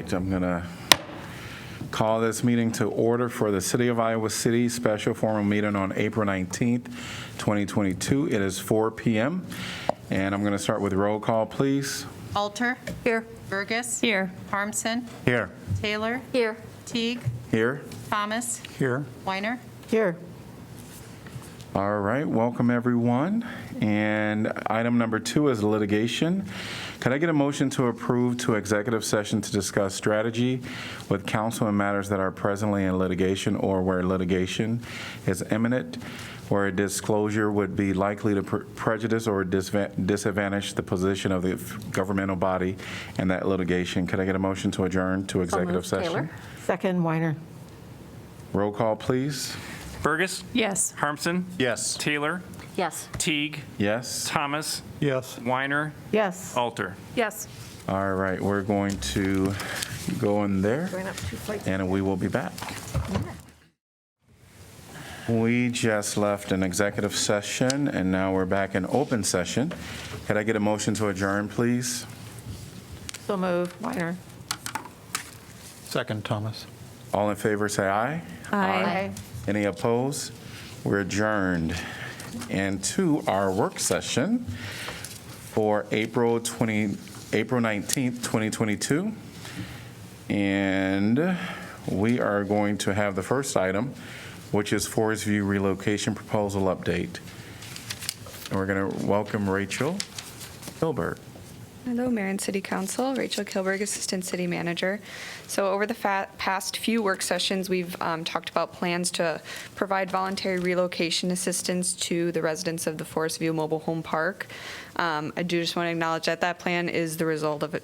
right, I'm going to call this meeting to order for the City of Iowa City special formal meeting on April 19th, 2022. It is 4 p.m. and I'm going to start with roll call, please. Alter. Here. Burgess. Here. Harmson. Here. Taylor. Here. Teague. Here. Thomas. Here. Weiner. Here. All right, welcome everyone. And item number 2 is litigation. Could I get a motion to approve to executive session to discuss strategy with counsel in matters that are presently in litigation or where litigation is imminent, where a disclosure would be likely to prejudice or disadvantage the position of the governmental body in that litigation? Could I get a motion to adjourn to executive session? Taylor. Second, Weiner. Roll call, please. Burgess? Yes. Harmson? Yes. Taylor? Yes. Teague? Yes. Thomas? Yes. Weiner? Yes. Alter? Yes. All right, we're going to go in there and we will be back. We just left an executive session and now we're back in open session. Could I get a motion to adjourn, please? So move, Weiner. Second, Thomas. All in favor, say aye. Aye. Any opposed? We're adjourned. And to our work session for April 19th, 2022. And we are going to have the first item, which is Forest View Relocation Proposal Update. And we're going to welcome Rachel Hilbert. Hello, Mayor and City Council. Rachel Kilberg, Assistant City Manager. So over the past few work sessions, we've talked about plans to provide voluntary relocation assistance to the residents of the Forest View Mobile Home Park. I do just want to acknowledge that that plan is the result of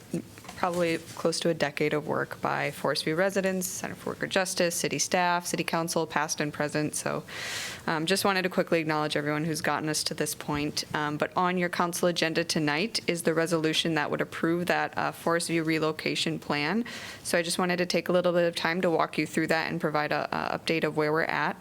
probably close to a decade of work by Forest View residents, Center for Worker Justice, city staff, city council, past and present. So just wanted to quickly acknowledge everyone who's gotten us to this point. But on your council agenda tonight is the resolution that would approve that Forest View relocation plan. So I just wanted to take a little bit of time to walk you through that and provide an update of where we're at.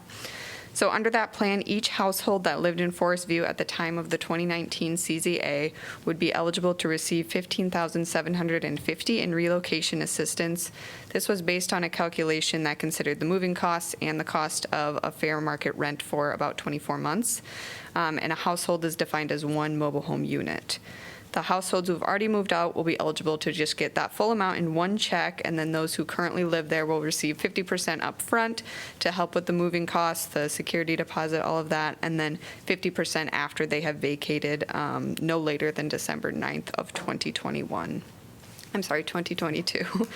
So under that plan, each household that lived in Forest View at the time of the 2019 CZA would be eligible to receive $15,750 in relocation assistance. This was based on a calculation that considered the moving costs and the cost of a fair market rent for about 24 months. And a household is defined as one mobile home unit. The households who have already moved out will be eligible to just get that full amount in one check, and then those who currently live there will receive 50% up front to help with the moving costs, the security deposit, all of that, and then 50% after they have vacated no later than December 9th of 2021. I'm sorry, 2022.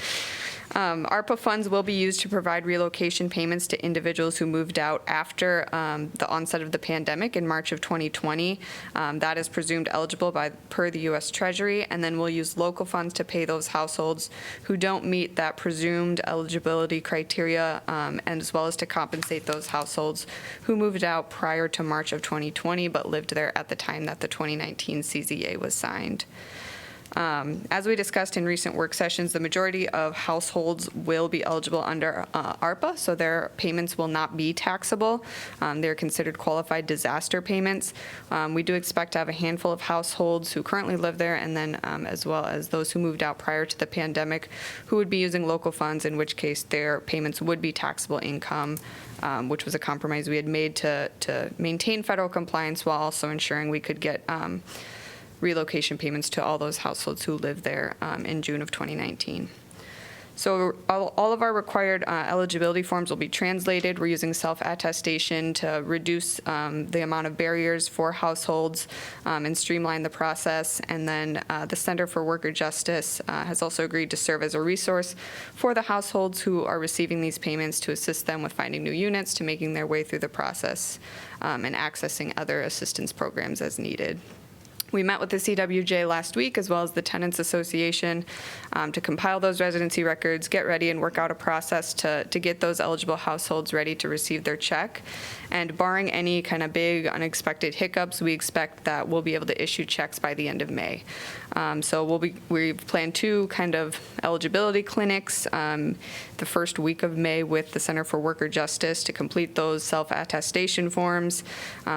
ARPA funds will be used to provide relocation payments to individuals who moved out after the onset of the pandemic in March of 2020. That is presumed eligible per the U.S. Treasury, and then we'll use local funds to pay those households who don't meet that presumed eligibility criteria, and as well as to compensate those households who moved out prior to March of 2020 but lived there at the time that the 2019 CZA was signed. As we discussed in recent work sessions, the majority of households will be eligible under ARPA, so their payments will not be taxable. They're considered qualified disaster payments. We do expect to have a handful of households who currently live there, and then as well as those who moved out prior to the pandemic who would be using local funds, in which case their payments would be taxable income, which was a compromise we had made to maintain federal compliance while also ensuring we could get relocation payments to all those households who lived there in June of 2019. So all of our required eligibility forms will be translated. We're using self-attestation to reduce the amount of barriers for households and streamline the process. And then the Center for Worker Justice has also agreed to serve as a resource for the households who are receiving these payments to assist them with finding new units, to making their way through the process and accessing other assistance programs as needed. We met with the CWJ last week, as well as the Tenants Association, to compile those residency records, get ready, and work out a process to get those eligible households ready to receive their check. And barring any kind of big unexpected hiccups, we expect that we'll be able to issue checks by the end of May. So we've planned 2 kind of eligibility clinics the first week of May with the Center for Worker Justice to complete those self-attestation forms.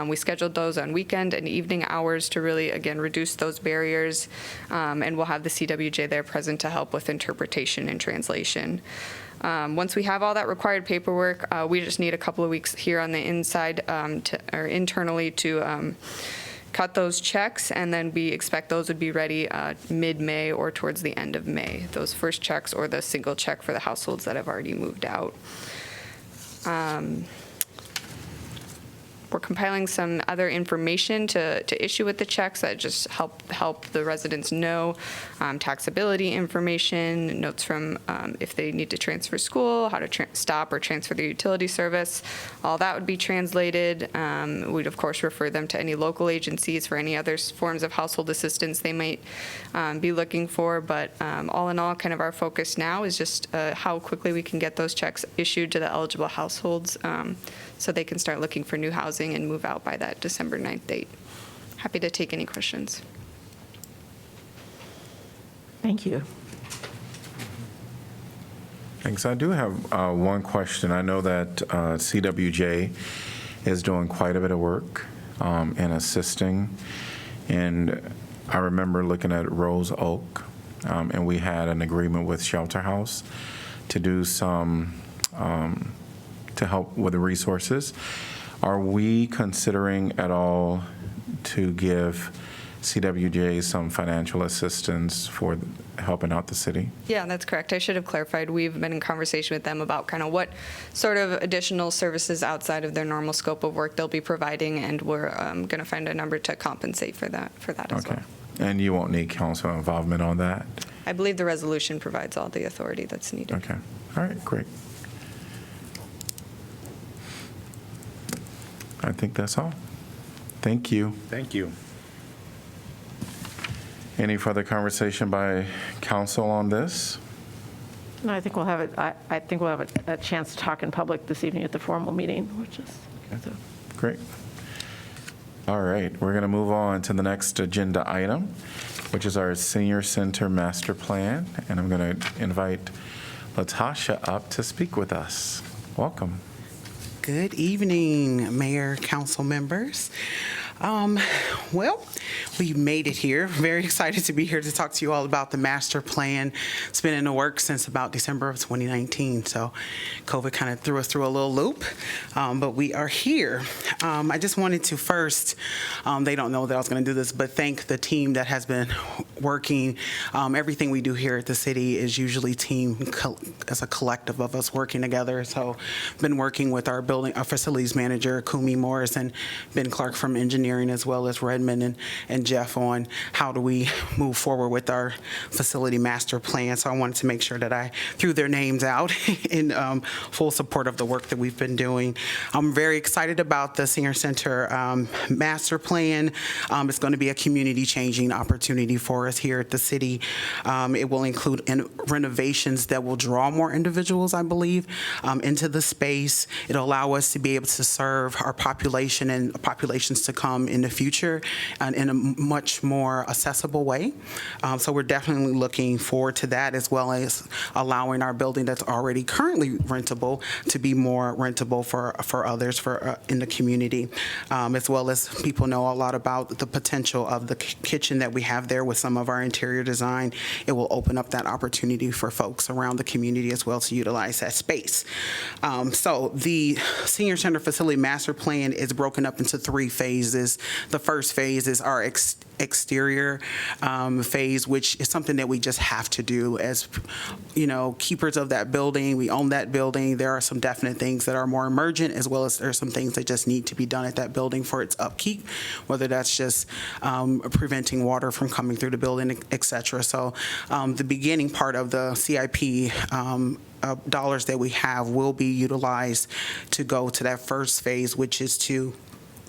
We scheduled those on weekend and evening hours to really, again, again, reduce those barriers. And we'll have the CWJ there present to help with interpretation and translation. Once we have all that required paperwork, we just need a couple of weeks here on the inside or internally to cut those checks, and then we expect those would be ready mid-May or towards the end of May, those first checks or the single check for the households that have already moved out. We're compiling some other information to issue with the checks that just help the residents know, taxability information, notes from if they need to transfer school, how to stop or transfer their utility service. All that would be translated. We'd, of course, refer them to any local agencies for any other forms of household assistance they might be looking for. But all in all, kind of our focus now is just how quickly we can get those checks issued to the eligible households so they can start looking for new housing and move out by that December 9th date. Happy to take any questions. Thank you. Thanks. I do have one question. I know that CWJ is doing quite a bit of work in assisting, and I remember looking at Rose Oak, and we had an agreement with Shelter House to do some to help with the resources. Are we considering at all to give CWJ some financial assistance for helping out the city? Yeah, that's correct. I should have clarified. We've been in conversation with them about kind of what sort of additional services outside of their normal scope of work they'll be providing, and we're going to find a number to compensate for that as well. And you won't need council involvement on that? I believe the resolution provides all the authority that's needed. Okay. All right, great. I think that's all. Thank you. Thank you. Any further conversation by council on this? No, I think we'll have it. I think we'll have a chance to talk in public this evening at the formal meeting, which is so. Great. All right, we're going to move on to the next agenda item, which is our Senior Center Master Plan, and I'm going to invite Latasha up to speak with us. Welcome. Good evening, Mayor, council members. Well, we made it here. Very excited to be here to talk to you all about the master plan. It's been in the works since about December of 2019, so COVID kind of threw us through a little loop, but we are here. I just wanted to first, they don't know that I was going to do this, but thank the team that has been working. Everything we do here at the city is usually team as a collective of us working together. So been working with our facilities manager, Kumi Morris, and Ben Clark from engineering, as well as Redmond and Jeff, on how do we move forward with our facility master plan. So I wanted to make sure that I threw their names out in full support of the work that we've been doing. I'm very excited about the Senior Center master plan. It's going to be a community changing opportunity for us here at the city. It will include renovations that will draw more individuals, I believe, into the space. It'll allow us to be able to serve our population and populations to come in the future and in a much more accessible way. So we're definitely looking forward to that, as well as allowing our building that's already currently rentable to be more rentable for others in the community, as well as people know a lot about the potential of the kitchen that we have there with some of our interior design. It will open up that opportunity for folks around the community as well to utilize that space. So the Senior Center Facility Master Plan is broken up into 3 phases. The first phase is our exterior phase, which is something that we just have to do as, keepers of that building. We own that building. There are some definite things that are more emergent, as well as there are some things that just need to be done at that building for its upkeep, whether that's just preventing water from coming through the building, et cetera. So the beginning part of the CIP dollars that we have will be utilized to go to that first phase, which is to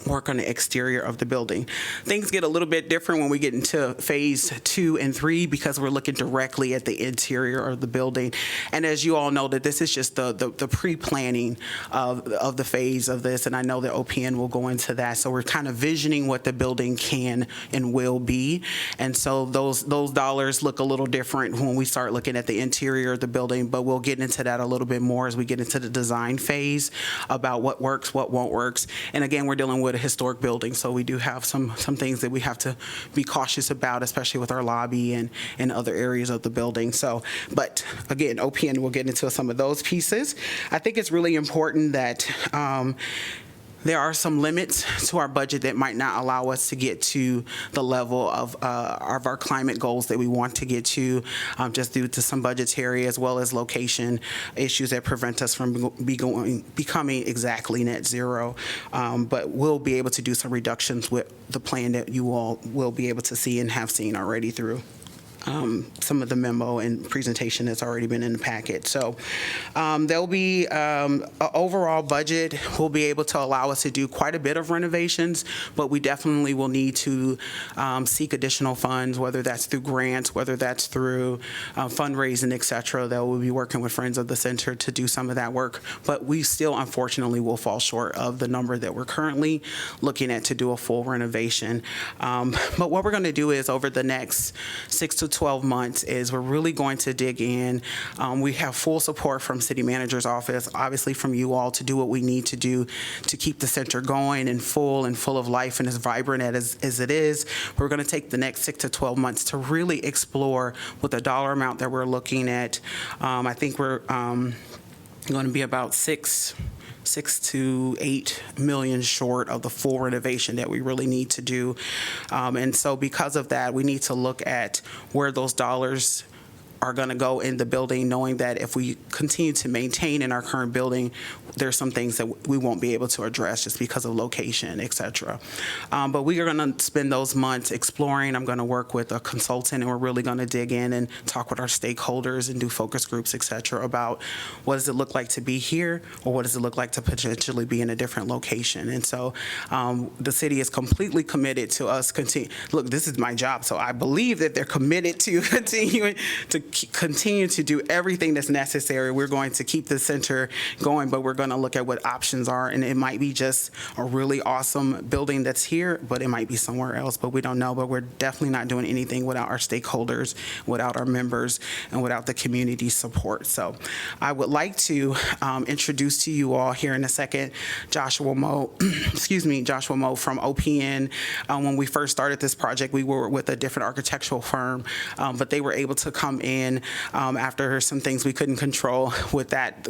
work on the exterior of the building. Things get a little bit different when we get into phase 2 and 3 because we're looking directly at the interior of the building. And as you all know, that this is just the pre-planning of the phase of this, and I know that OPN will go into that. So we're kind of visioning what the building can and will be. And so those dollars look a little different when we start looking at the interior of the building, but we'll get into that a little bit more as we get into the design phase about what works, what won't work. And again, we're dealing with a historic building, so we do have some things that we have to be cautious about, especially with our lobby and other areas of the building. So, but again, OPN will get into some of those pieces. I think it's really important that there are some limits to our budget that might not allow us to get to the level of our climate goals that we want to get to, just due to some budgetary as well as location issues that prevent us from becoming exactly net zero. But we'll be able to do some reductions with the plan that you all will be able to see and have seen already through some of the memo and presentation that's already been in the packet. So there'll be an overall budget will be able to allow us to do quite a bit of renovations, but we definitely will need to seek additional funds, whether that's through grants, whether that's through fundraising, et cetera, that we'll be working with Friends of the Center to do some of that work. But we still, unfortunately, will fall short of the number that we're currently looking at to do a full renovation. But what we're going to do is over the next 6 to 12 months is we're really going to dig in. We have full support from City Manager's office, obviously from you all, to do what we need to do to keep the center going and full of life and as vibrant as it is. We're going to take the next 6 to 12 months to really explore with the dollar amount that we're looking at. I think we're going to be about 6 to 8 million short of the full renovation that we really need to do. And so because of that, we need to look at where those dollars are going to go in the building, knowing that if we continue to maintain in our current building, there's some things that we won't be able to address just because of location, et cetera. But we are going to spend those months exploring. I'm going to work with a consultant, and we're really going to dig in and talk with our stakeholders and do focus groups, et cetera, about what does it look like to be here, or what does it look like to potentially be in a different location. And so the city is completely committed to us continue. Look, this is my job, so I believe that they're committed to continue to do everything that's necessary. We're going to keep the center going, but we're going to look at what options are, and it might be just a really awesome building that's here, but it might be somewhere else, but we don't know. But we're definitely not doing anything without our stakeholders, without our members, and without the community support. So I would like to introduce to you all here in a second Joshua Moe, Joshua Moe from OPN. When we first started this project, we were with a different architectural firm, but they were able to come in after some things we couldn't control with that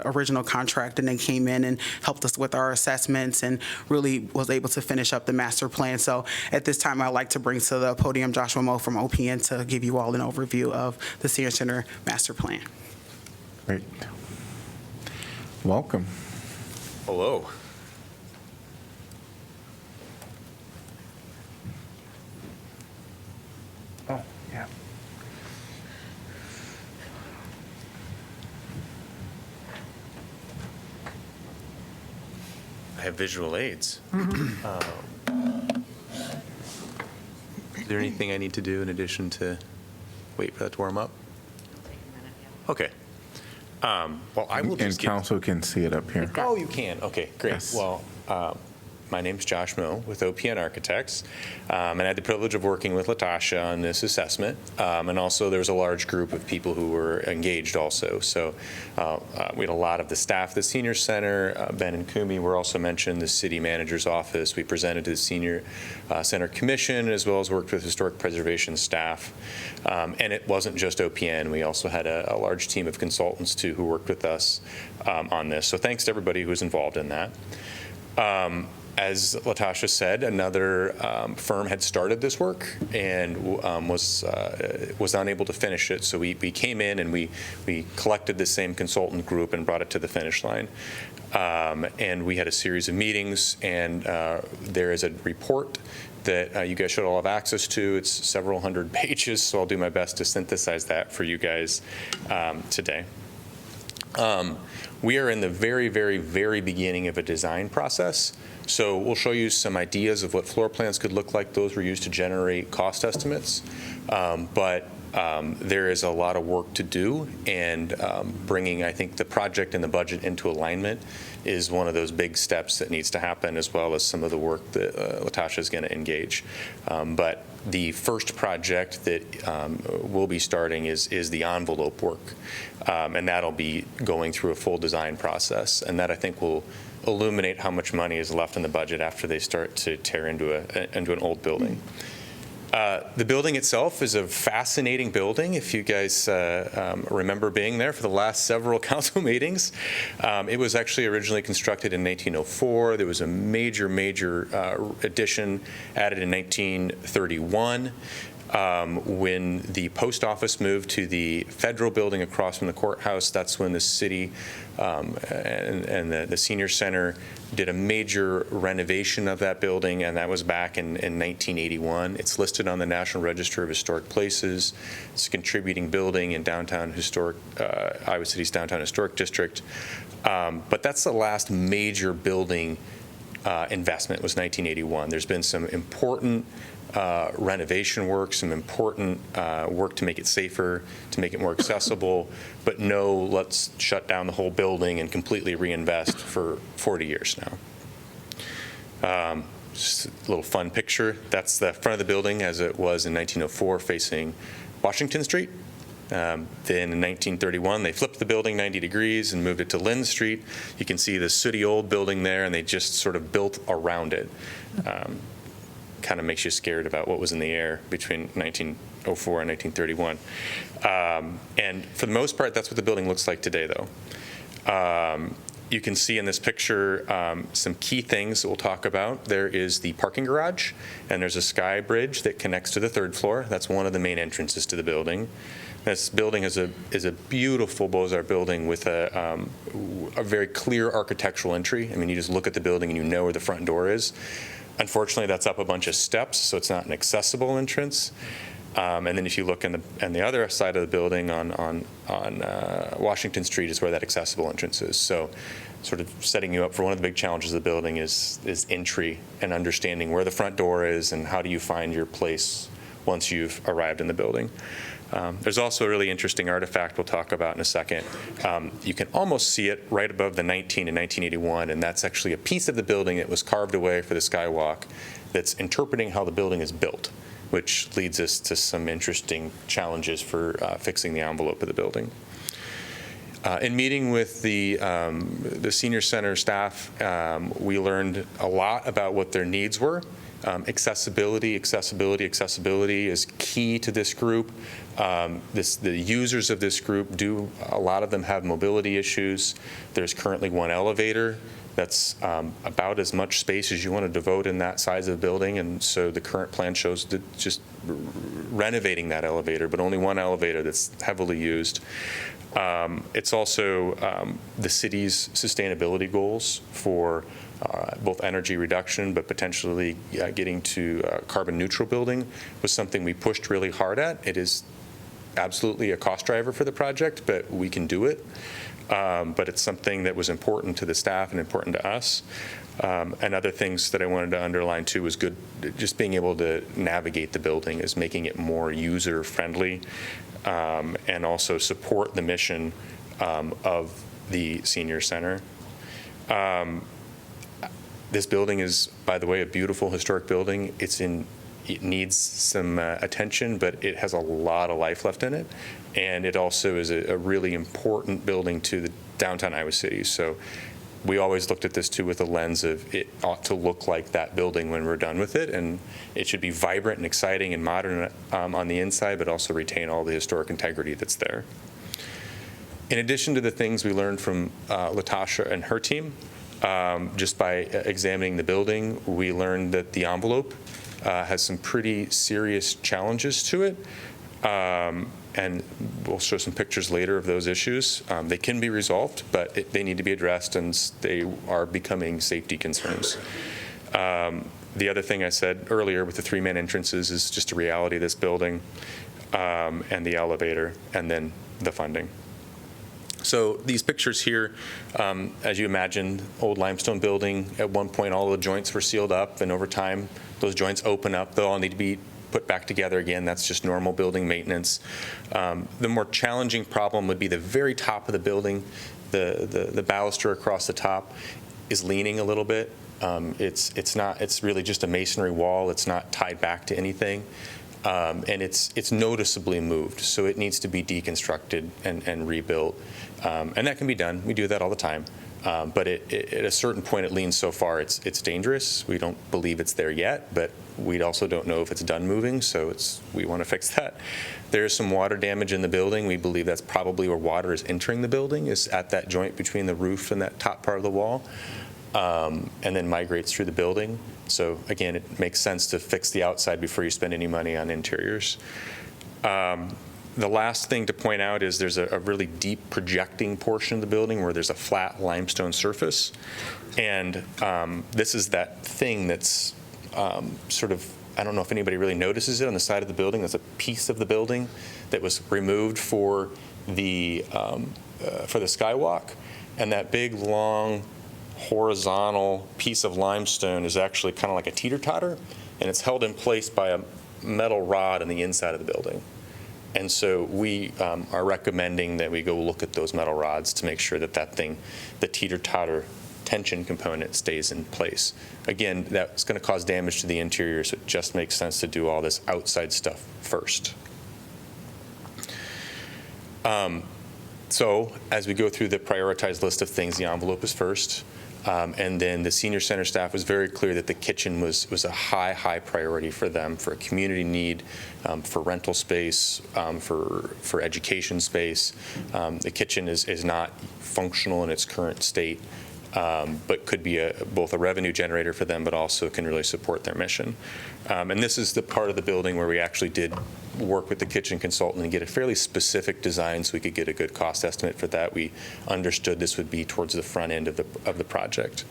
original contract, and they came in and helped us with our assessments and really was able to finish up the master plan. So at this time, I'd like to bring to the podium Joshua Moe from OPN to give you all an overview of the Senior Center master plan. Great. Welcome. Hello. Oh, yeah. I have visual aids. Is there anything I need to do in addition to wait for that to warm up? Okay. Well, I will And just give. council can see it up here. Oh, you can. Okay, great. Yes. Well, my name's Josh Moe with OPN Architects, and I had the privilege of working with Latasha on this assessment, and also there was a large group of people who were engaged also. So we had a lot of the staff, the Senior Center, Ben and Kumi were also mentioned, the City Manager's Office. We presented to the Senior Center Commission, as well as worked with Historic Preservation staff. And it wasn't just OPN. We also had a large team of consultants, too, who worked with us on this. So thanks to everybody who was involved in that. As Latasha said, another firm had started this work and was unable to finish it. So we came in and we collected the same consultant group and brought it to the finish line. And we had a series of meetings, and there is a report that you guys should all have access to. It's several hundred pages, so I'll do my best to synthesize that for you guys today. We are in the very, very, very beginning of a design process. So we'll show you some ideas of what floor plans could look like. Those were used to generate cost estimates. But there is a lot of work to do, and bringing, I think, the project and the budget into alignment is one of those big steps that needs to happen, as well as some of the work that Latasha is going to engage. But the first project that we'll be starting is the envelope work, and that'll be going through a full design process, and that I think will illuminate how much money is left in the budget after they start to tear into an old building. The building itself is a fascinating building. If you guys remember being there for the last several council meetings, it was actually originally constructed in 1904. There was a major addition added in 1931. When the post office moved to the federal building across from the courthouse, that's when the city and the senior center did a major renovation of that building, and that was back in 1981. It's listed on the National Register of Historic Places. It's a contributing building in Iowa City's downtown historic district. But that's the last major building investment, was 1981. There's been some important renovation work, some important work to make it safer, to make it more accessible, but no, let's shut down the whole building and completely reinvest for 40 years now. Just a little fun picture. That's the front of the building as it was in 1904, facing Washington Street. Then in 1931, they flipped the building 90 degrees and moved it to Lynn Street. You can see the sooty old building there, and they just sort of built around it. Kind of makes you scared about what was in the air between 1904 and 1931. And for the most part, that's what the building looks like today, though. You can see in this picture some key things that we'll talk about. There is the parking garage, and there's a sky bridge that connects to the third floor. That's one of the main entrances to the building. This building is a beautiful Beaux-Arts building with a very clear architectural entry. I mean, you just look at the building and you know where the front door is. Unfortunately, that's up a bunch of steps, so it's not an accessible entrance. And then if you look on the other side of the building on Washington Street is where that accessible entrance is. So sort of setting you up for one of the big challenges of the building is entry and understanding where the front door is and how do you find your place once you've arrived in the building. There's also a really interesting artifact we'll talk about in a second. You can almost see it right above the 19 in 1981, and that's actually a piece of the building that was carved away for the skywalk that's interpreting how the building is built, which leads us to some interesting challenges for fixing the envelope of the building. In meeting with the senior center staff, we learned a lot about what their needs were. Accessibility is key to this group. The users of this group a lot of them have mobility issues. There's currently one elevator that's about as much space as you want to devote in that size of building, and so the current plan shows just renovating that elevator, but only one elevator that's heavily used. It's also the city's sustainability goals for both energy reduction, but potentially getting to carbon neutral building was something we pushed really hard at. It is absolutely a cost driver for the project, but we can do it. But it's something that was important to the staff and important to us. And other things that I wanted to underline too was good, just being able to navigate the building is making it more user friendly, and also support the mission of the senior center. This building is, by the way, a beautiful historic building. It needs some attention, but it has a lot of life left in it. And it also is a really important building to the downtown Iowa City. So we always looked at this too with a lens of it ought to look like that building when we're done with it. And it should be vibrant and exciting and modern on the inside, but also retain all the historic integrity that's there. In addition to the things we learned from Latasha and her team, just by examining the building, we learned that the envelope has some pretty serious challenges to it. And we'll show some pictures later of those issues. They can be resolved, but they need to be addressed, and they are becoming safety concerns. The other thing I said earlier with the three-man entrances is just a reality of this building, and the elevator, and then the funding. So these pictures here, as you imagine, old limestone building, at one point all the joints were sealed up, and over time those joints open up. They'll all need to be put back together again. That's just normal building maintenance. The more challenging problem would be the very top of the building. The baluster across the top is leaning a little bit. It's really just a masonry wall. It's not tied back to anything. And it's noticeably moved, so it needs to be deconstructed and rebuilt. And that can be done. We do that all the time. But at a certain point, it leans so far, it's dangerous. We don't believe it's there yet, but we also don't know if it's done moving, so we want to fix that. There's some water damage in the building. We believe that's probably where water is entering the building, is at that joint between the roof and that top part of the wall, and then migrates through the building. So again, it makes sense to fix the outside before you spend any money on interiors. The last thing to point out is there's a really deep projecting portion of the building where there's a flat limestone surface. And this is that thing that's sort of, I don't know if anybody really notices it on the side of the building. There's a piece of the building that was removed for the skywalk. And that big, long, horizontal piece of limestone is actually kind of like a teeter-totter. And it's held in place by a metal rod on the inside of the building. And so we are recommending that we go look at those metal rods to make sure that that thing, the teeter-totter tension component, stays in place. Again, that's going to cause damage to the interior, so it just makes sense to do all this outside stuff first. So as we go through the prioritized list of things, the envelope is first. And then the senior center staff was very clear that the kitchen was a high priority for them, for a community need, for rental space, for education space. The kitchen is not functional in its current state, but could be both a revenue generator for them, but also can really support their mission. And this is the part of the building where we actually did work with the kitchen consultant and get a fairly specific design so we could get a good cost estimate for that. We understood this would be towards the front end of the project.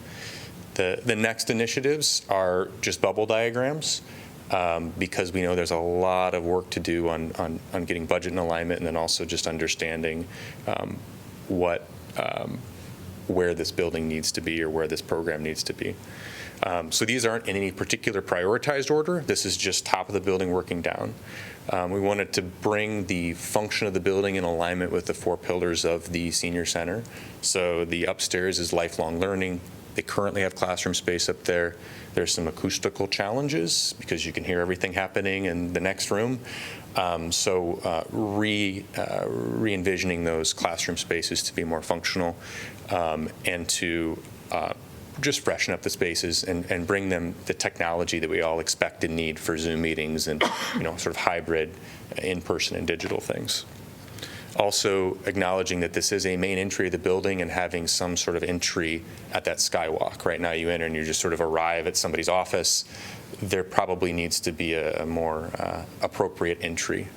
The next initiatives are just bubble diagrams, because we know there's a lot of work to do on getting budget and alignment, and then also just understanding where this building needs to be or where this program needs to be. So these aren't in any particular prioritized order. This is just top of the building working down. We wanted to bring the function of the building in alignment with the 4 pillars of the senior center. So the upstairs is lifelong learning. They currently have classroom space up there. There's some acoustical challenges because you can hear everything happening in the next room. Re-envisioning those classroom spaces to be more functional, and to just freshen up the spaces and bring them the technology that we all expect and need for Zoom meetings and sort of hybrid in-person and digital things. Also acknowledging that this is a main entry of the building and having some sort of entry at that skywalk. Right now you enter and you just sort of arrive at somebody's office. There probably needs to be a more appropriate entry.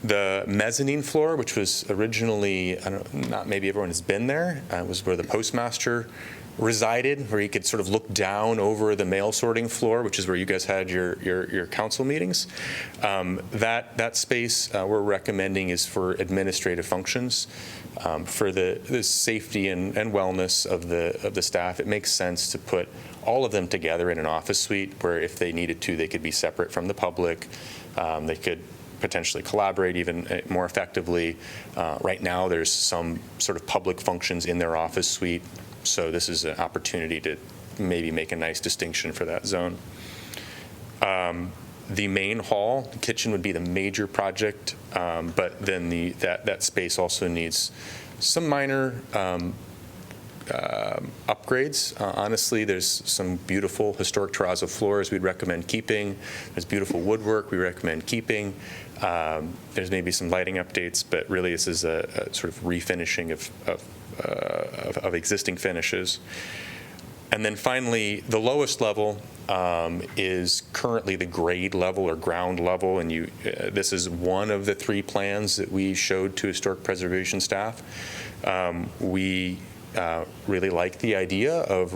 The mezzanine floor, which was originally, not maybe everyone has been there, was where the postmaster resided, where you could sort of look down over the mail sorting floor, which is where you guys had your council meetings. That space we're recommending is for administrative functions. For the safety and wellness of the staff, it makes sense to put all of them together in an office suite where if they needed to, they could be separate from the public. They could potentially collaborate even more effectively. Right now, there's some sort of public functions in their office suite, so this is an opportunity to maybe make a nice distinction for that zone. The main hall, the kitchen would be the major project, but then that space also needs some minor upgrades. Honestly, there's some beautiful historic terrazzo floors we'd recommend keeping. There's beautiful woodwork we recommend keeping. There's maybe some lighting updates, but really this is a sort of refinishing of existing finishes. And then finally, the lowest level is currently the grade level or ground level, and this is one of the 3 plans that we showed to historic preservation staff. We really like the idea of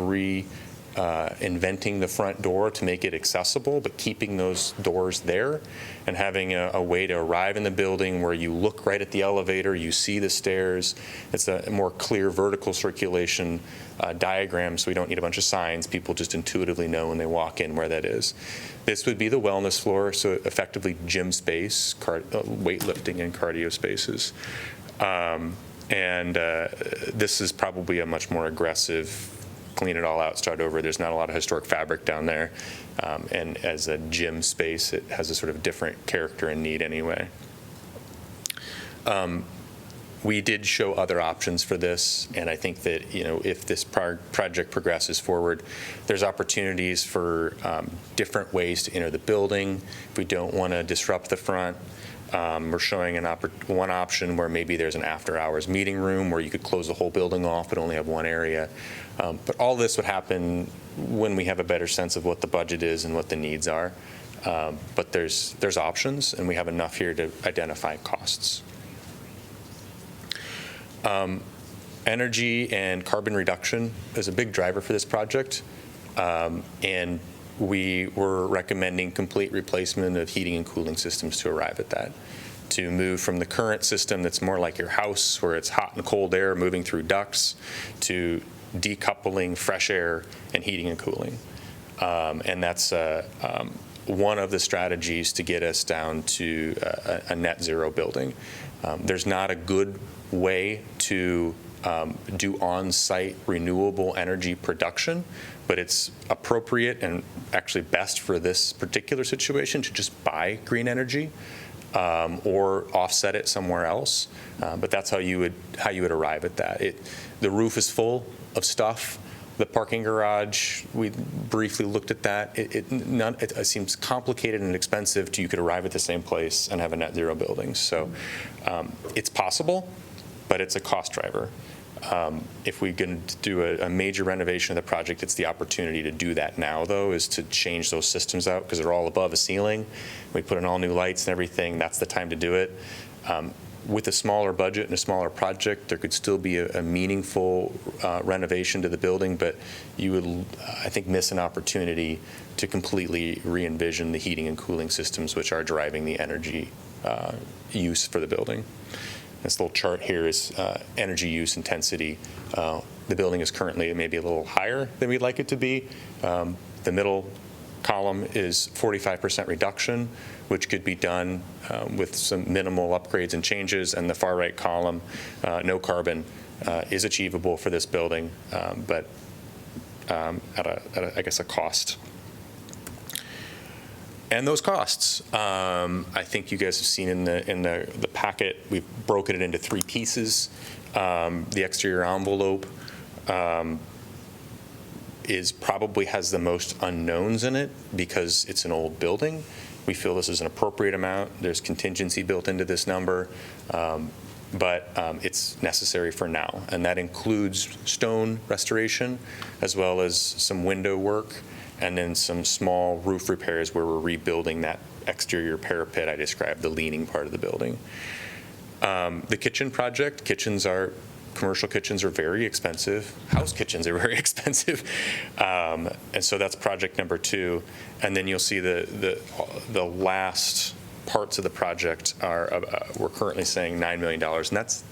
inventing the front door to make it accessible, but keeping those doors there and having a way to arrive in the building where you look right at the elevator, you see the stairs. It's a more clear vertical circulation diagram, so we don't need a bunch of signs. People just intuitively know when they walk in where that is. This would be the wellness floor, so effectively gym space, weightlifting and cardio spaces. This is probably a much more aggressive clean it all out, start over. There's not a lot of historic fabric down there. And as a gym space, it has a sort of different character and need anyway. We did show other options for this, and I think that, if this project progresses forward, there's opportunities for different ways to enter the building. If we don't want to disrupt the front, we're showing one option where maybe there's an after-hours meeting room where you could close the whole building off but only have one area. But all this would happen when we have a better sense of what the budget is and what the needs are. But there's options, and we have enough here to identify costs. Energy and carbon reduction is a big driver for this project, and we were recommending complete replacement of heating and cooling systems to arrive at that, to move from the current system that's more like your house where it's hot and cold air moving through ducts to decoupling fresh air and heating and cooling. And that's one of the strategies to get us down to a net zero building. There's not a good way to do on-site renewable energy production, but it's appropriate and actually best for this particular situation to just buy green energy or offset it somewhere else. But that's how you would arrive at that. The roof is full of stuff. The parking garage, we briefly looked at that. It seems complicated and expensive you could arrive at the same place and have a net zero building. So it's possible, but it's a cost driver. If we can do a major renovation of the project, it's the opportunity to do that now, though, is to change those systems out because they're all above a ceiling. We put in all new lights and everything. That's the time to do it. With a smaller budget and a smaller project, there could still be a meaningful renovation to the building, but you would, I think, miss an opportunity to completely re-envision the heating and cooling systems which are driving the energy use for the building. This little chart here is energy use intensity. The building is currently maybe a little higher than we'd like it to be. The middle column is 45% reduction, which could be done with some minimal upgrades and changes, and the far right column, no carbon, is achievable for this building, but at I guess, a cost. And those costs, I think you guys have seen in the packet, we've broken it into three pieces. The exterior envelope probably has the most unknowns in it because it's an old building. We feel this is an appropriate amount. There's contingency built into this number, but it's necessary for now. And that includes stone restoration as well as some window work and then some small roof repairs where we're rebuilding that exterior parapet I described, the leaning part of the building. The kitchen project, commercial kitchens are very expensive. House kitchens are very expensive. And so that's project number 2. And then you'll see the last parts of the project are, we're currently saying $9 million. And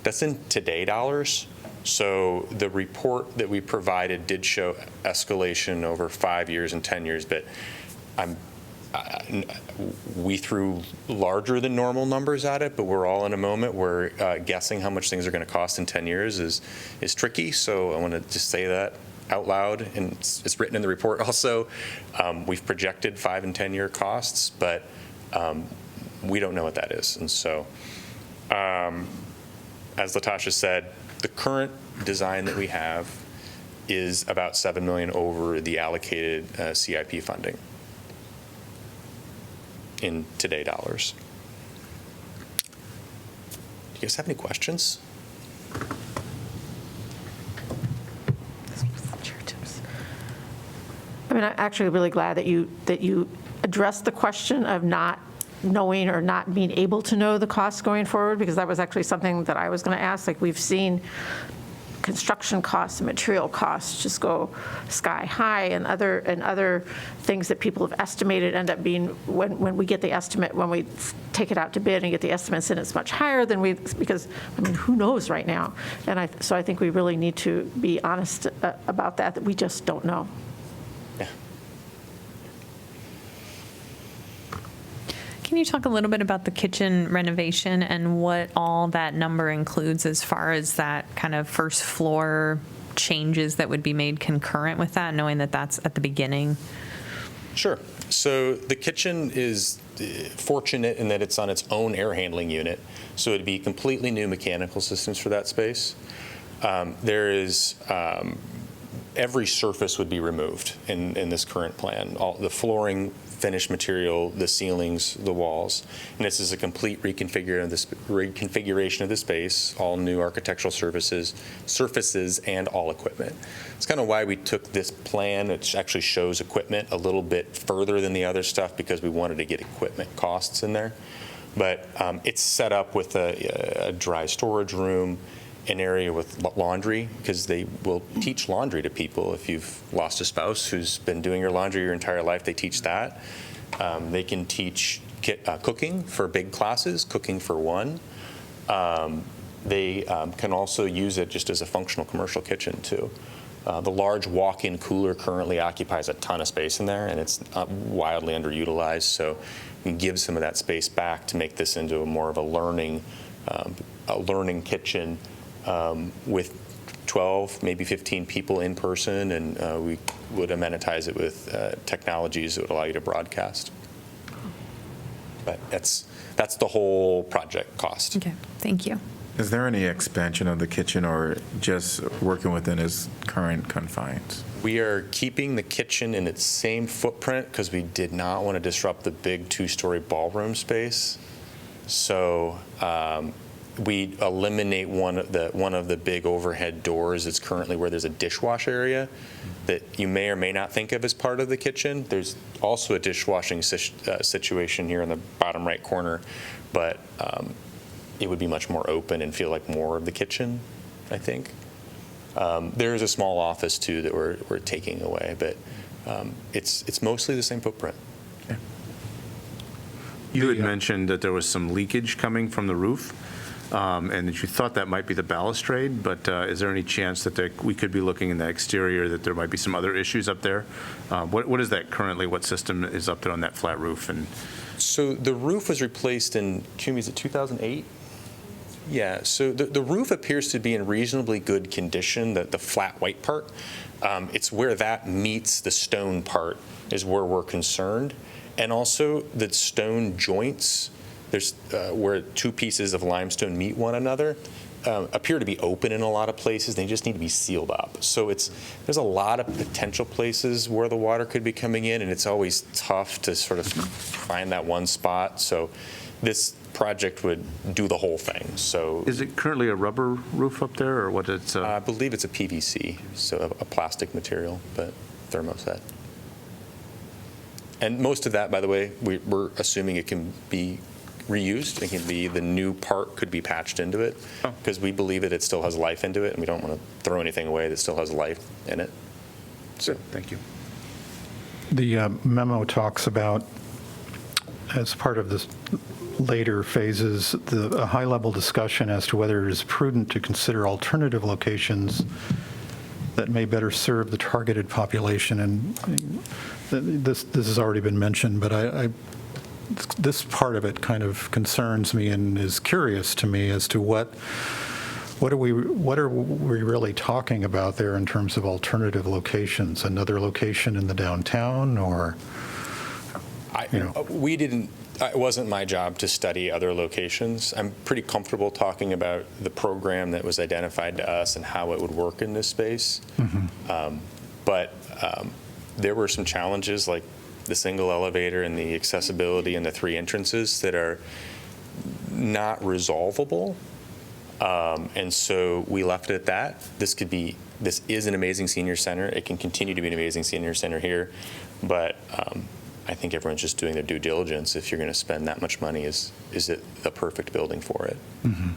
that's in today dollars. So the report that we provided did show escalation over 5 years and 10 years, but we threw larger than normal numbers at it, but we're all in a moment where guessing how much things are going to cost in 10 years is tricky. So I want to just say that out loud, and it's written in the report also. We've projected 5 and 10 year costs, but we don't know what that is. And so, as Latasha said, the current design that we have is about $7 million over the allocated CIP funding in today dollars. Do you guys have any questions? I mean, I'm actually really glad that you addressed the question of not knowing or not being able to know the costs going forward, because that was actually something that I was going to ask. Like, we've seen construction costs and material costs just go sky high, and other things that people have estimated end up being, when we get the estimate, when we take it out to bid and get the estimates in, it's much higher than because, I mean, who knows right now? And so I think we really need to be honest about that we just don't know. Yeah. Can you talk a little bit about the kitchen renovation and what all that number includes as far as that kind of first floor changes that would be made concurrent with that, knowing that that's at the beginning? Sure. So the kitchen is fortunate in that it's on its own air handling unit, so it'd be completely new mechanical systems for that space. There is every surface would be removed in this current plan. All the flooring, finished material, the ceilings, the walls, and this is a complete reconfiguration of the space, all new architectural surfaces, and all equipment. It's kind of why we took this plan, which actually shows equipment a little bit further than the other stuff, because we wanted to get equipment costs in there. But it's set up with a dry storage room, an area with laundry, because they will teach laundry to people. If you've lost a spouse who's been doing your laundry your entire life, they teach that. They can teach cooking for big classes, cooking for one. They can also use it just as a functional commercial kitchen too. The large walk-in cooler currently occupies a ton of space in there, and it's wildly underutilized, so we can give some of that space back to make this into more of a learning kitchen with 12, maybe 15 people in person, and we would amenitize it with technologies that would allow you to broadcast. But that's the whole project cost. Okay, thank you. Is there any expansion of the kitchen or just working within its current confines? We are keeping the kitchen in its same footprint because we did not want to disrupt the big 2-story ballroom space. So we eliminate one of the big overhead doors. It's currently where there's a dishwash area that you may or may not think of as part of the kitchen. There's also a dishwashing situation here in the bottom right corner, but it would be much more open and feel like more of the kitchen, I think. There is a small office too that we're taking away, but it's mostly the same footprint. You had mentioned that there was some leakage coming from the roof, and that you thought that might be the balustrade, but is there any chance that we could be looking in the exterior that there might be some other issues up there? What is that currently? What system is up there on that flat roof? And So the roof was replaced in, is it 2008? Yeah, so the roof appears to be in reasonably good condition, the flat white part. It's where that meets the stone part is where we're concerned. And also the stone joints, there's where 2 pieces of limestone meet one another, appear to be open in a lot of places. They just need to be sealed up. So there's a lot of potential places where the water could be coming in, and it's always tough to sort of find that one spot. So this project would do the whole thing. So is it currently a rubber roof up there, or what? It's I believe it's a PVC, so a plastic material, but thermoset. And most of that, by the way, we're assuming it can be reused. It can be, the new part could be patched into it, because we believe that it still has life into it, and we don't want to throw anything away that still has life in it. So thank you. The memo talks about, as part of this later phases, a high-level discussion as to whether it is prudent to consider alternative locations that may better serve the targeted population. And this has already been mentioned, but this part of it kind of concerns me and is curious to me as to what are we really talking about there in terms of alternative locations? Another location in the downtown, or we didn't. It wasn't my job to study other locations. I'm pretty comfortable talking about the program that was identified to us and how it would work in this space. Mm-hmm. But there were some challenges, like the single elevator and the accessibility and the 3 entrances that are not resolvable. And so we left it at that. This is an amazing senior center. It can continue to be an amazing senior center here, but I think everyone's just doing their due diligence. If you're going to spend that much money, is it the perfect building for it? Mm-hmm.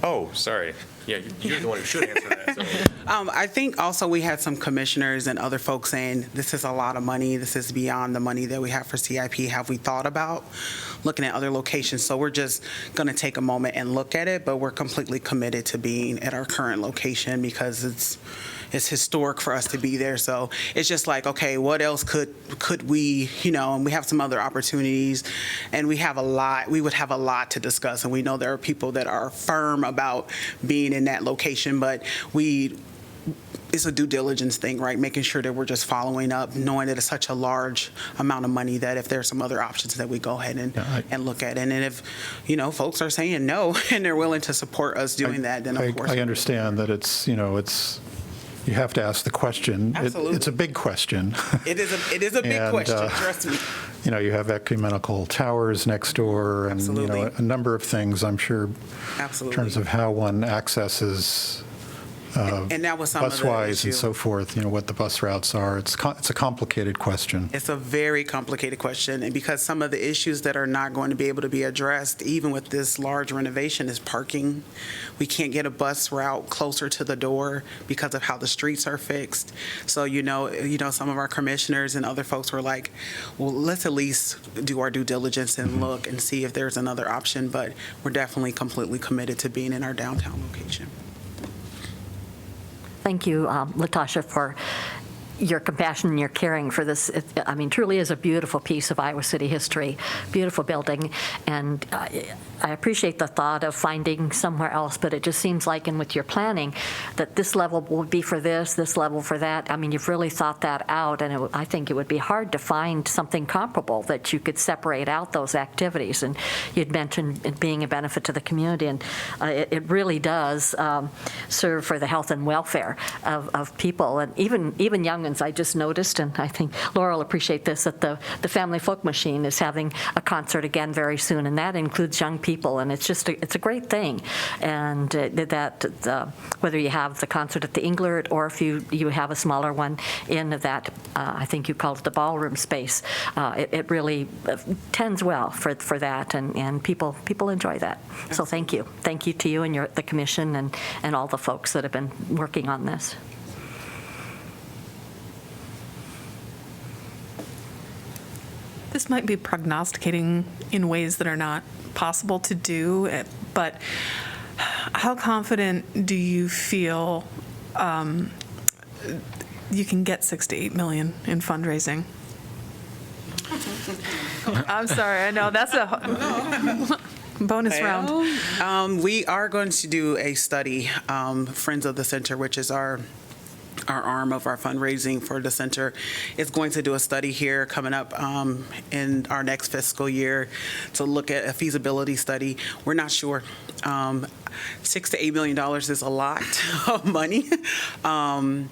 Oh, sorry. Yeah, you're the one who should answer that. So. I think also we had some commissioners and other folks saying, this is a lot of money. This is beyond the money that we have for CIP. Have we thought about looking at other locations? So we're just going to take a moment and look at it, but we're completely committed to being at our current location because it's historic for us to be there. So it's just like, okay, what else could we, and we have some other opportunities, and we would have a lot to discuss, and we know there are people that are firm about being in that location, but it's a due diligence thing, right? Making sure that we're just following up, knowing that it's such a large amount of money that if there's some other options that we go ahead and look at. And then if, folks are saying no and they're willing to support us doing that, then of course. I understand that it's, you have to ask the question. Absolutely. It's a big question. It is a big And, question, trust me. You have ecumenical towers next door and, Absolutely. a number of things, I'm sure, Absolutely. in terms of how one accesses And that was some of the bus-wise and issue. so forth, what the bus routes are. It's a complicated question. It's a very complicated question, and because some of the issues that are not going to be able to be addressed, even with this large renovation, is parking. We can't get a bus route closer to the door because of how the streets are fixed. So, some of our commissioners and other folks were like, well, let's at least do our due diligence and look and see if there's another option, but we're definitely completely committed to being in our downtown location. Thank you, Latasha, for your compassion and your caring for this. Truly is a beautiful piece of Iowa City history, beautiful building, and I appreciate the thought of finding somewhere else, but it just seems like, and with your planning, that this level would be for this level for that. You've really thought that out, and I think it would be hard to find something comparable that you could separate out those activities. And you'd mentioned it being a benefit to the community, and it really does serve for the health and welfare of people, and even young ones. I just noticed, and I think Laura will appreciate this, that the Family Folk Machine is having a concert again very soon, and that includes young people, and it's a great thing. And whether you have the concert at the Englert or if you have a smaller one in that, I think you called it the ballroom space, it really tends well for that, and people enjoy that. So thank you to you and the commission and all the folks that have been working on this. This might be prognosticating in ways that are not possible to do, but how confident do you feel you can get $6 to $8 million in fundraising? I'm sorry, I know that's a bonus round. We are going to do a study, Friends of the Center, which is our arm of our fundraising for the center, is going to do a study here coming up in our next fiscal year to look at a feasibility study. We're not sure. $6 to $8 million is a lot of money. I'm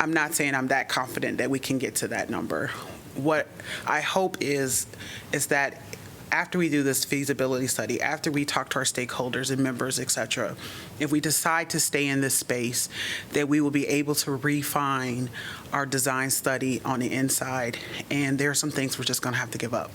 not saying I'm that confident that we can get to that number. What I hope is that after we do this feasibility study, after we talk to our stakeholders and members, et cetera, if we decide to stay in this space, that we will be able to refine our design study on the inside. And there are some things we're just going to have to give up.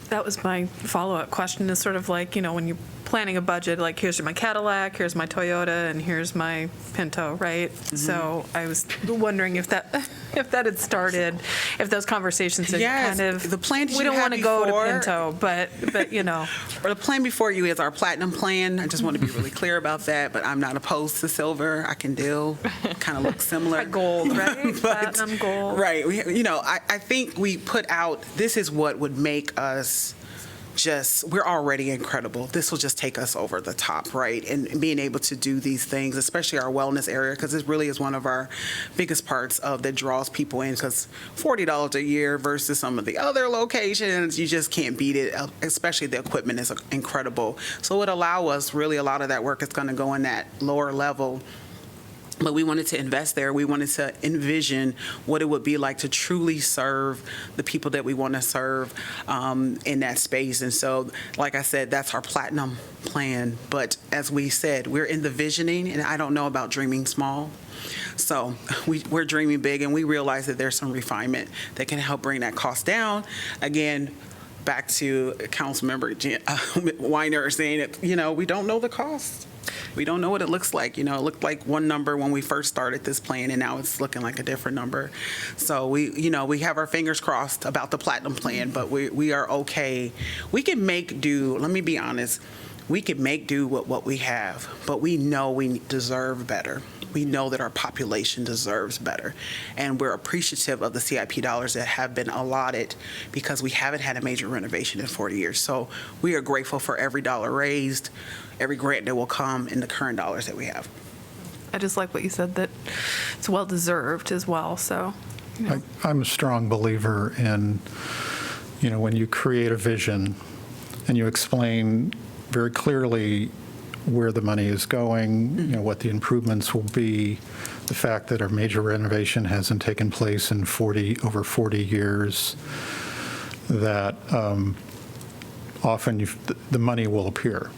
That was my follow-up question, is sort of like, when you're planning a budget, like here's my Cadillac, here's my Toyota, and here's my Pinto, right? Mm-hmm. So I was wondering if that had started, if those conversations had kind of, the plan that we don't want to go to Pinto, but Or the plan before you is our platinum plan. I just want to be really clear about that, but I'm not opposed to silver. I can deal. Kind of look similar. Gold, right? Platinum, gold. Right. I think we put out, this is what would make us we're already incredible. This will just take us over the top, right? And being able to do these things, especially our wellness area, because this really is one of our biggest parts that draws people in, because $40 a year versus some of the other locations, you just can't beat it, especially the equipment is incredible. So it would allow us, really a lot of that work is going to go in that lower level. But we wanted to invest there. We wanted to envision what it would be like to truly serve the people that we want to serve in that space. And so, like I said, that's our platinum plan. But as we said, we're in the visioning, and I don't know about dreaming small. So we're dreaming big, and we realize that there's some refinement that can help bring that cost down. Again, back to Councilmember Weiner saying that, we don't know the cost. We don't know what it looks like. It looked like one number when we first started this plan, and now it's looking like a different number. So we have our fingers crossed about the platinum plan, but we are okay. We can make do. Let me be honest. We can make do with what we have, but we know we deserve better. We know that our population deserves better, and we're appreciative of the CIP dollars that have been allotted because we haven't had a major renovation in 40 years. So we are grateful for every dollar raised, every grant that will come, in the current dollars that we have. I just like what you said, that it's well-deserved as well, so. I'm a strong believer in, when you create a vision and you explain very clearly where the money is going, what the improvements will be, the fact that our major renovation hasn't taken place in over 40 years, that often the money will appear.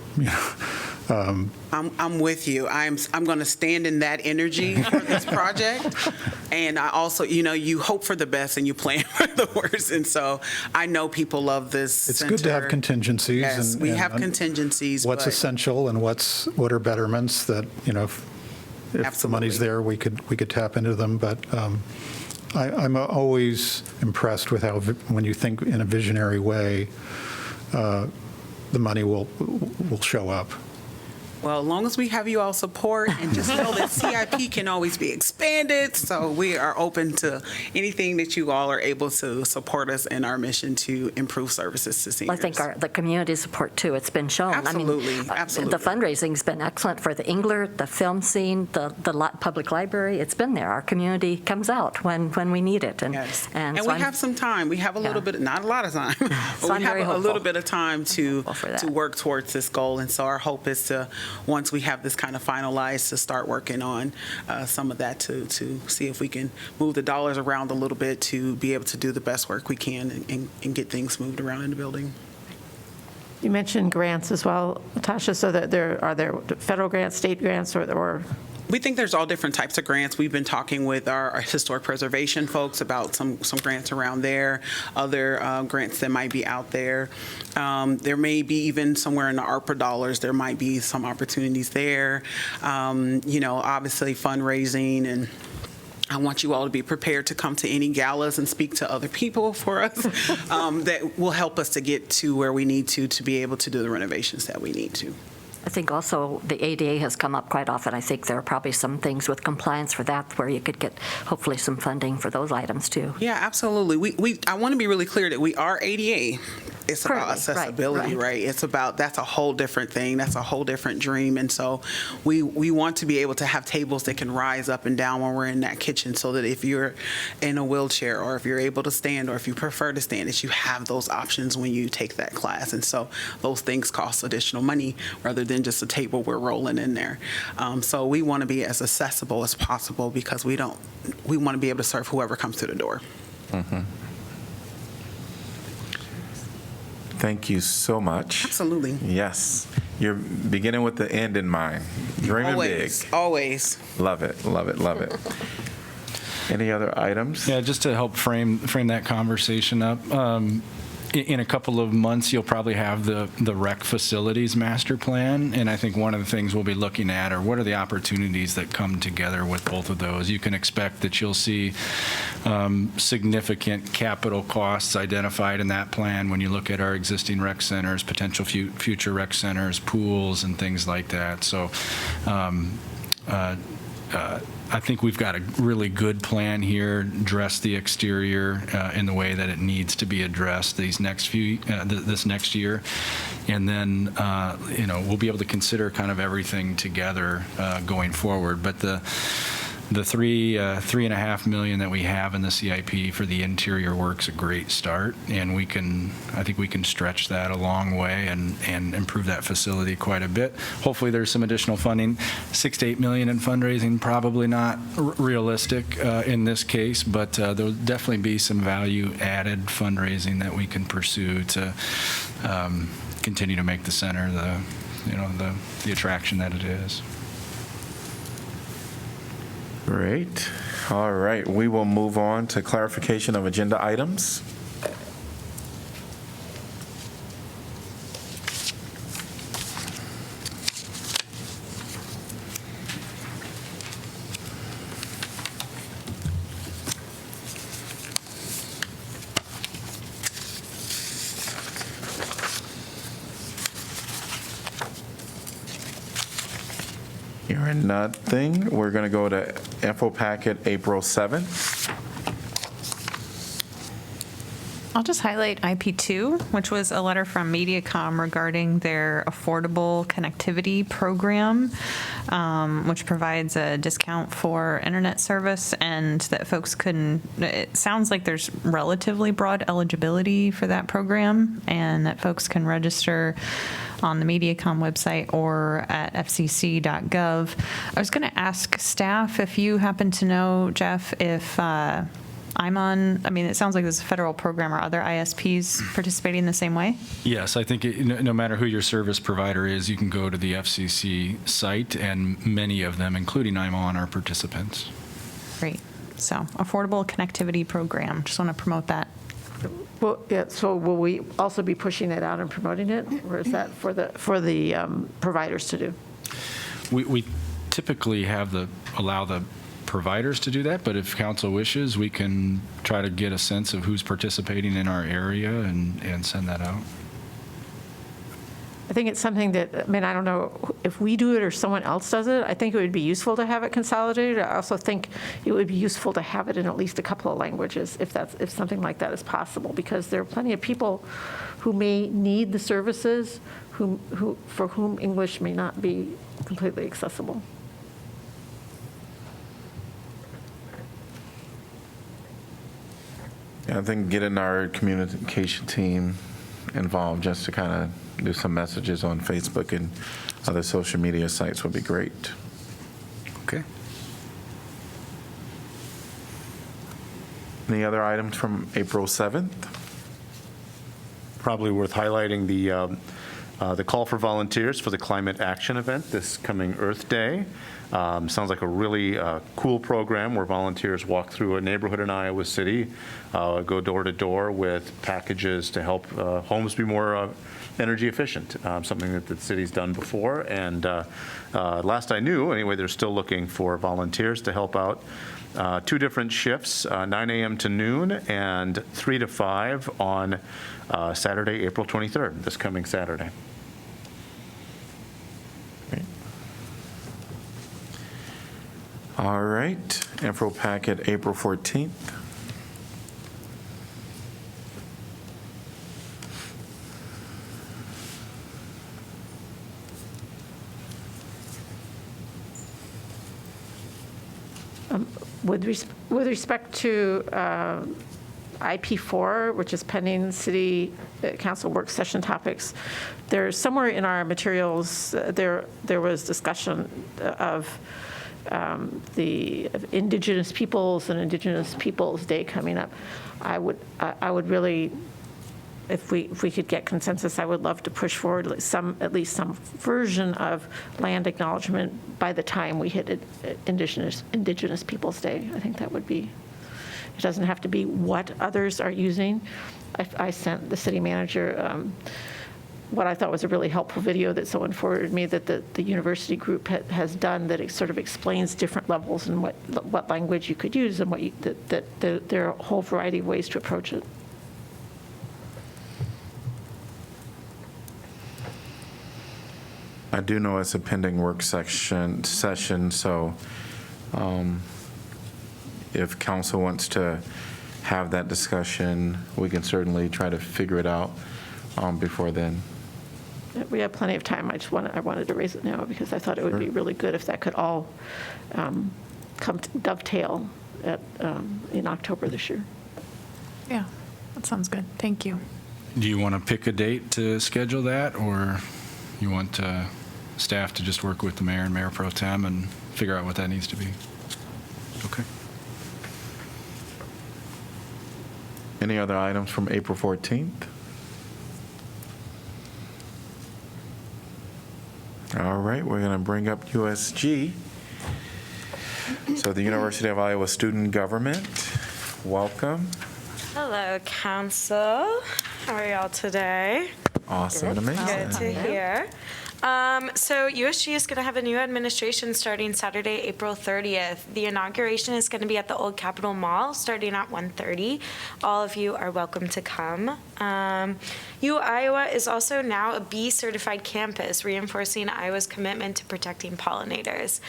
I'm with you. I'm going to stand in that energy for this project. And I also, you hope for the best and you plan for the worst. And so I know people love this It's center. good to have contingencies. Yes, we have contingencies. What's but essential and what are betterments that, if the money's there, we could tap into them. But I'm always impressed with how, when you think in a visionary way, the money will show up. Well, as long as we have you all support, and just know that CIP can always be expanded. So we are open to anything that you all are able to support us in our mission to improve services to seniors. I think the community support, too, it's been shown. Absolutely, absolutely. The fundraising's been excellent for the Engler, the film scene, the public library. It's been there. Our community comes out when we need it. Yes. And And so we have some time. We have a little bit, not a lot of time, but So I'm we have very a little hopeful. bit of time to Hopeful for that. work towards this goal. And so our hope is to, once we have this kind of finalized, to start working on some of that to see if we can move the dollars around a little bit to be able to do the best work we can and get things moved around in the building. You mentioned grants as well, Tasha, so that are there federal grants, state grants, or We think there's all different types of grants. We've been talking with our historic preservation folks about some grants around there, other grants that might be out there. There may be even somewhere in the ARPA dollars, there might be some opportunities there. Obviously fundraising, and I want you all to be prepared to come to any galas and speak to other people for us that will help us to get to where we need to be able to do the renovations that we need to. I think also the ADA has come up quite often. I think there are probably some things with compliance for that where you could get hopefully some funding for those items, too. Yeah, absolutely. I want to be really clear that we are ADA. It's about Currently, accessibility, right? It's about, that's a whole different thing. That's a whole different dream. And so we want to be able to have tables that can rise up and down when we're in that kitchen, so that if you're in a wheelchair or if you're able to stand or if you prefer to stand, that you have those options when you take that class. And so those things cost additional money rather than just a table we're rolling in there. So we want to be as accessible as possible because we want to be able to serve whoever comes to the door. Mm-hmm. Thank you so much. Absolutely. Yes. You're beginning with the end in mind. Dreaming big. Always. Love it, love it, love it. Any other items? Yeah, just to help frame that conversation up, in a couple of months, you'll probably have the rec facilities master plan, and I think one of the things we'll be looking at are what are the opportunities that come together with both of those. You can expect that you'll see significant capital costs identified in that plan when you look at our existing rec centers, potential future rec centers, pools, and things like that. So I think we've got a really good plan here, dress the exterior in the way that it needs to be addressed this next year. And then, we'll be able to consider kind of everything together going forward. But the $3.5 million that we have in the CIP for the interior work's a great start, and I think we can stretch that a long way and improve that facility quite a bit. Hopefully there's some additional funding. $6 to $8 million in fundraising, probably not realistic in this case, but there'll definitely be some value added fundraising that we can pursue to continue to make the center the attraction that it is. Great. All right. We will move on to clarification of agenda items. Hearing nothing, we're going to go to info packet April 7th. I'll just highlight IP2, which was a letter from MediaCom regarding their affordable connectivity program, which provides a discount for internet service, and that folks it sounds like there's relatively broad eligibility for that program, and that folks can register on the MediaCom website or at fcc.gov. I was going to ask staff if you happen to know, Jeff, if it sounds like this is a federal program. Are other ISPs participating the same way? Yes, I think no matter who your service provider is, you can go to the FCC site, and many of them, including I'm On, are participants. Great. So, affordable connectivity program. Just want to promote that. Well, yeah, so will we also be pushing it out and promoting it, or is that for the providers to do? We typically allow the providers to do that, but if council wishes, we can try to get a sense of who's participating in our area and send that out. I think it's something that, I don't know if we do it or someone else does it. I think it would be useful to have it consolidated. I also think it would be useful to have it in at least a couple of languages if something like that is possible, because there are plenty of people who may need the services for whom English may not be completely accessible. Yeah, I think getting our communication team involved just to kind of do some messages on Facebook and other social media sites would be great. Okay. Any other items from April 7th? Probably worth highlighting the call for volunteers for the climate action event this coming Earth Day. Sounds like a really cool program where volunteers walk through a neighborhood in Iowa City, go door to door with packages to help homes be more energy efficient, something that the city's done before. And last I knew, anyway, they're still looking for volunteers to help out. 2 different shifts, 9 a.m. to noon and 3 to 5 on Saturday, April 23rd, this coming Saturday. All right, info packet, April 14th. With respect to IP4, which is pending city council work session topics, there's somewhere in our materials, there was discussion of the Indigenous Peoples and Indigenous Peoples Day coming up. I would really, if we could get consensus, I would love to push forward at least some version of land acknowledgement by the time we hit Indigenous Peoples Day. I think that would be, it doesn't have to be what others are using. I sent the city manager what I thought was a really helpful video that someone forwarded me that the university group has done, that it sort of explains different levels and what language you could use and that there are a whole variety of ways to approach it. I do know it's a pending work session, so if council wants to have that discussion, we can certainly try to figure it out before then. We have plenty of time. I wanted to raise it now because I thought it would be really good if that could all come to dovetail in October this year. Yeah, that sounds good. Thank you. Do you want to pick a date to schedule that, or you want staff to just work with the mayor and Mayor Pro Tem and figure out what that needs to be? Okay. Any other items from April 14th? All right, we're going to bring up USG. So the University of Iowa Student Government, welcome. Hello, Council. How are y'all today? Awesome and amazing. Good to hear. So USG is going to have a new administration starting Saturday, April 30th. The inauguration is going to be at the Old Capitol Mall starting at 1:30. All of you are welcome to come. U Iowa is also now a bee certified campus, reinforcing Iowa's commitment to protecting pollinators.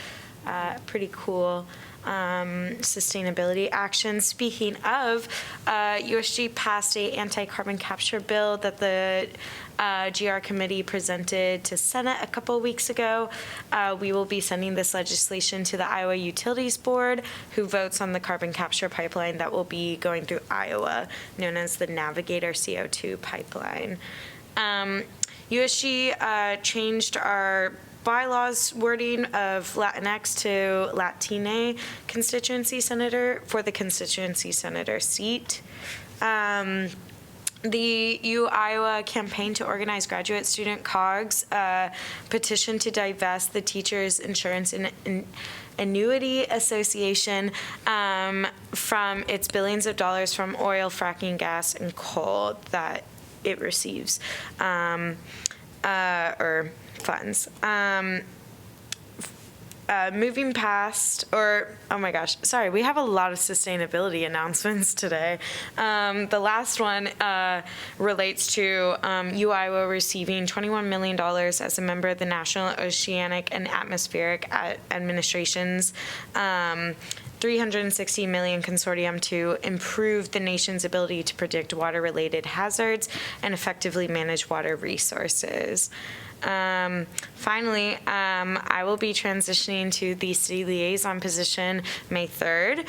Pretty cool. sustainability actions. Speaking of, USG passed a anti-carbon capture bill that the GR committee presented to Senate a couple weeks ago. We will be sending this legislation to the Iowa Utilities Board, who votes on the carbon capture pipeline that will be going through Iowa, known as the Navigator CO2 pipeline. USG changed our bylaws wording of Latinx to Latine constituency senator for the constituency senator seat. The U Iowa campaign to organize graduate student COGS petition to divest the Teachers Insurance and Annuity Association from its billions of dollars from oil, fracking gas, and coal that it receives, or funds. Moving past, oh my gosh, sorry, we have a lot of sustainability announcements today. The last one relates to U Iowa receiving $21 million as a member of the National Oceanic and Atmospheric Administration's $360 million consortium to improve the nation's ability to predict water-related hazards and effectively manage water resources. Finally, I will be transitioning to the city liaison position May 3rd,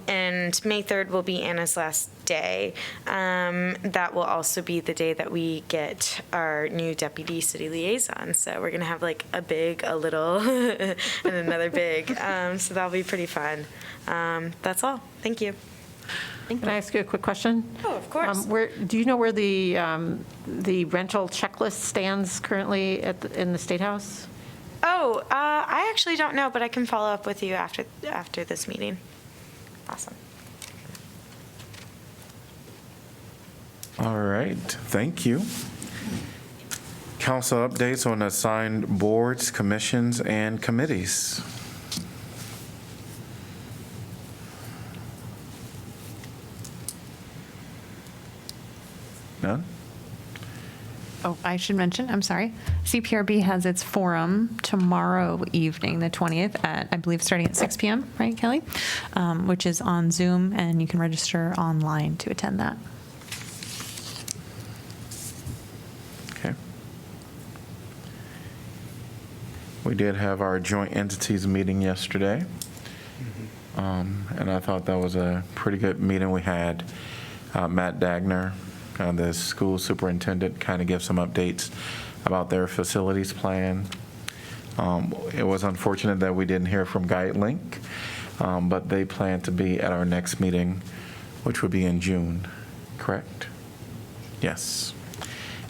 and May 3rd will be Anna's last day. That will also be the day that we get our new deputy city liaison. So we're going to have like a big, a little, and another big. So that'll be pretty fun. That's all. Thank you. Can I ask you a quick question? Oh, of course. Do you know where the rental checklist stands currently in the State House? Oh, I actually don't know, but I can follow up with you after this meeting. Awesome. All right, thank you. Council updates on assigned boards, commissions, and committees. None? Oh, I should mention, I'm sorry, CPRB has its forum tomorrow evening, the 20th, at, I believe, starting at 6 p.m., right, Kelly? Which is on Zoom, and you can register online to attend that. Okay. We did have our joint entities meeting yesterday, and I thought that was a pretty good meeting. We had Matt Dagner, the school superintendent, kind of give some updates about their facilities plan. It was unfortunate that we didn't hear from GuideLink, but they plan to be at our next meeting, which would be in June, correct? Yes.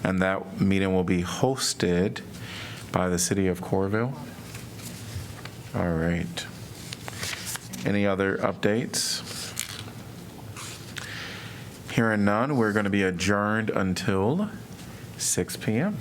And that meeting will be hosted by the city of Coralville. All right. Any other updates? Hearing none, we're going to be adjourned until 6 p.m.